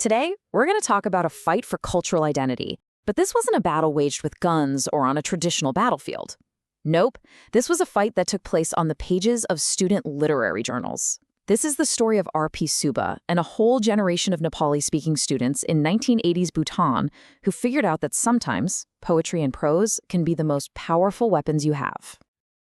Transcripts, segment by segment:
Today, we're going to talk about a fight for cultural identity. But this wasn't a battle waged with guns or on a traditional battlefield. Nope, this was a fight that took place on the pages of student literary journals. This is the story of R.P. Subba and a whole generation of Nepali-speaking students in 1980s Bhutan who figured out that sometimes poetry and prose can be the most powerful weapons you have.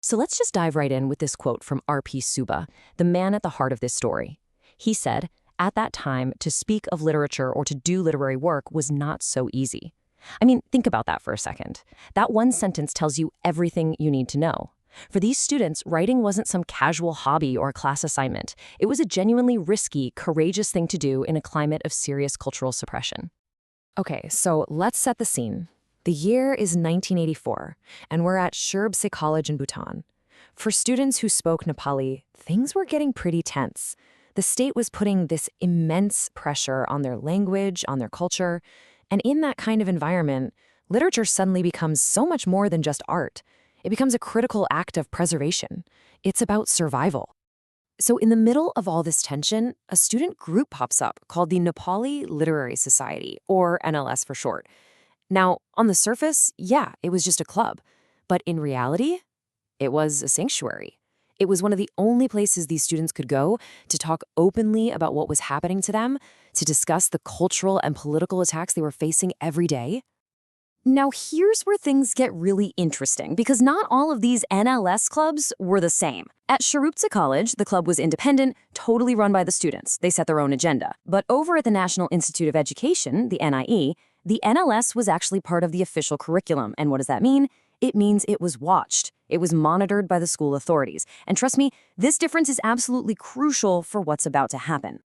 So let's just dive right in with this quote from R.P. Subba, the man at the heart of this story. He said, at that time, to speak of literature or to do literary work was not so easy. I mean, think about that for a second. That one sentence tells you everything you need to know. For these students, writing wasn't some casual hobby or class assignment. It was a genuinely risky, courageous thing to do in a climate of serious cultural suppression. Okay, so let's set the scene. The year is 1984, and we're at Sherubtse College in Bhutan. For students who spoke Nepali, things were getting pretty tense. The state was putting this immense pressure on their language, on their culture, and in that kind of environment, literature suddenly becomes so much more than just art. It becomes a critical act of preservation. It's about survival. So in the middle of all this tension, a student group pops up called the Nepali Literary Society, or NLS for short. Now, on the surface, yeah, it was just a club. But in reality, it was a sanctuary. It was one of the only places these students could go to talk openly about what was happening to them, to discuss the cultural and political attacks they were facing every day. Now, here's where things get really interesting, because not all of these NLS clubs were the same. At Sherubtse College, the club was independent, totally run by the students. They set their own agenda. But over at the National Institute of Education, the NIE, the NLS was actually part of the official curriculum. And what does that mean? It means it was watched. It was monitored by the school authorities. And trust me, this difference is absolutely crucial for what's about to happen.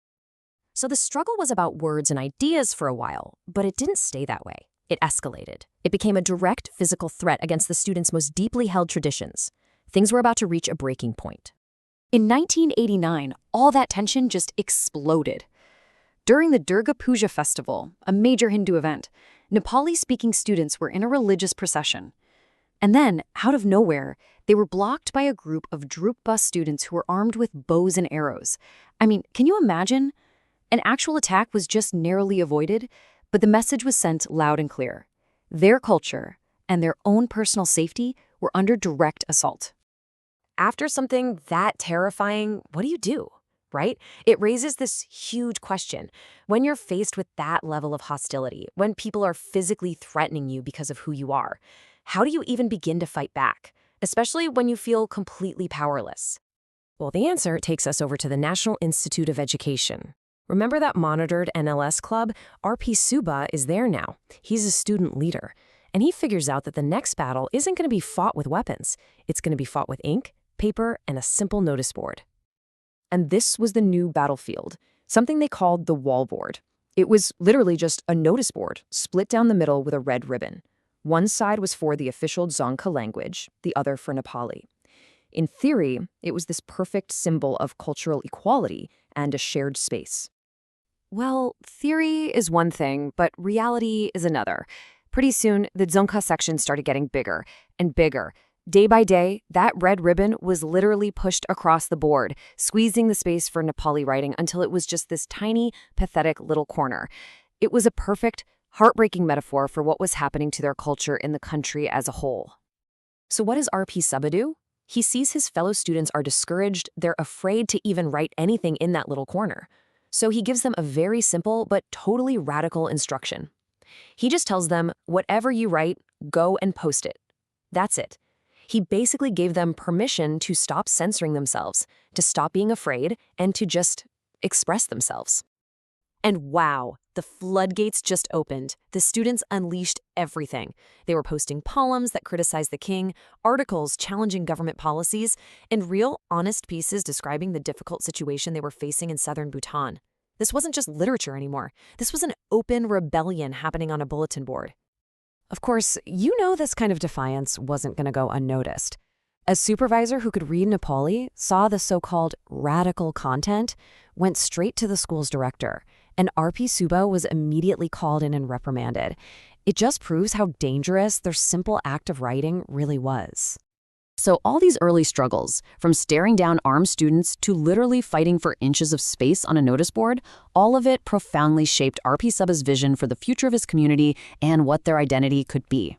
So the struggle was about words and ideas for a while, but it didn't stay that way. It escalated. It became a direct physical threat against the students' most deeply held traditions. Things were about to reach a breaking point. In 1989, all that tension just exploded. During the Durga Puja festival, a major Hindu event, Nepali-speaking students were in a religious procession. And then, out of nowhere, they were blocked by a group of Drupal students who were armed with bows and arrows. I mean, can you imagine? An actual attack was just narrowly avoided, but the message was sent loud and clear. Their culture and their own personal safety were under direct assault. After something that terrifying, what do? Right? It raises this huge question. When you're faced with that level of hostility, when people are physically threatening you because of who you are, how do you even begin to fight back, especially when you feel completely powerless? Well, the answer takes us over to the National Institute of Education. Remember that monitored NLS club? R.P. Subba is there now. He's a student leader. And he figures out that the next battle isn't going to be fought with weapons. It's going to be fought with ink, paper, and a simple notice board. And this was the new battlefield, something they called the wall board. It was literally just a notice board, split down the middle with a red ribbon. One side was for the official Dzongkha language, the other for Nepali. In theory, it was this perfect symbol of cultural equality and a shared space. Well, theory is one thing, but reality is another. Pretty soon, the Dzongkha section started getting bigger and bigger. Day by day, that red ribbon was literally pushed across the board, squeezing the space for Nepali writing until it was just this tiny, pathetic little corner. It was a perfect, heartbreaking metaphor for what was happening to their culture in the country as a whole. So what does R.P. Subba do? He sees his fellow students are discouraged, they're afraid to even write anything in that little corner. So he gives them a very simple but totally radical instruction. He just tells them, whatever you write, go and post it. That's it. He basically gave them permission to stop censoring themselves, to stop being afraid, and to just express themselves. And wow, the floodgates just opened. The students unleashed everything. They were posting poems that criticized the king, articles challenging government policies, and real, honest pieces describing the difficult situation they were facing in southern Bhutan. This wasn't just literature anymore. This was an open rebellion happening on a bulletin board. Of course, you know this kind of defiance wasn't going to go unnoticed. A supervisor who could read Nepali saw the so-called radical content, went straight to the school's director, and R.P. Subba was immediately called in and reprimanded. It just proves how dangerous their simple act of writing really was. So all these early struggles, from staring down armed students to literally fighting for inches of space on a notice board, all of it profoundly shaped R.P. Subba's vision for the future of his community and what their identity could be.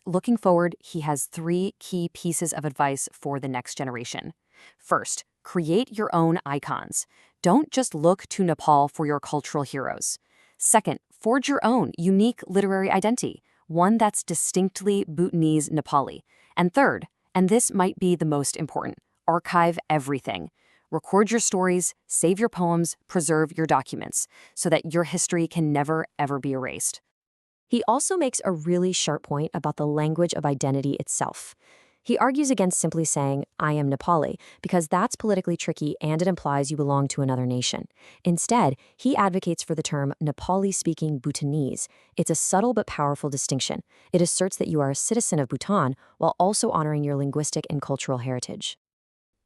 Looking forward, he has 3 key pieces of advice for the next generation. First, create your own icons. Don't just look to Nepal for your cultural heroes. Second, forge your own unique literary identity, one that's distinctly Bhutanese Nepali. And third, and this might be the most important, archive everything. Record your stories, save your poems, preserve your documents, so that your history can never, ever be erased. He also makes a really sharp point about the language of identity itself. He argues against simply saying, I am Nepali, because that's politically tricky and it implies you belong to another nation. Instead, he advocates for the term Nepali-speaking Bhutanese. It's a subtle but powerful distinction. It asserts that you are a citizen of Bhutan while also honoring your linguistic and cultural heritage.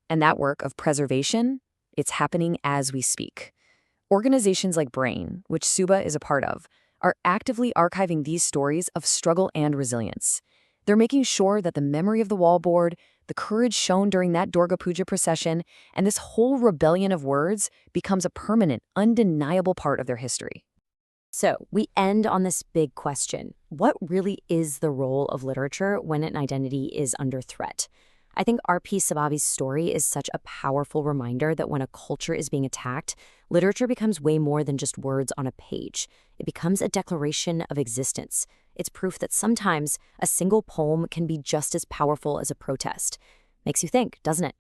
And that work of preservation, it's happening as we speak. Organizations like BRAIN, which Subba is a part of, are actively archiving these stories of struggle and resilience. They're making sure that the memory of the wallboard, the courage shown during that Durga Puja procession, and this whole rebellion of words becomes a permanent, undeniable part of their history. So, we end on this big question. What really is the role of literature when an identity is under threat? I think R.P. Subba's story is such a powerful reminder that when a culture is being attacked, literature becomes way more than just words on a page. It becomes a declaration of existence. It's proof that sometimes a single poem can be just as powerful as a protest. Makes you think, doesn't it?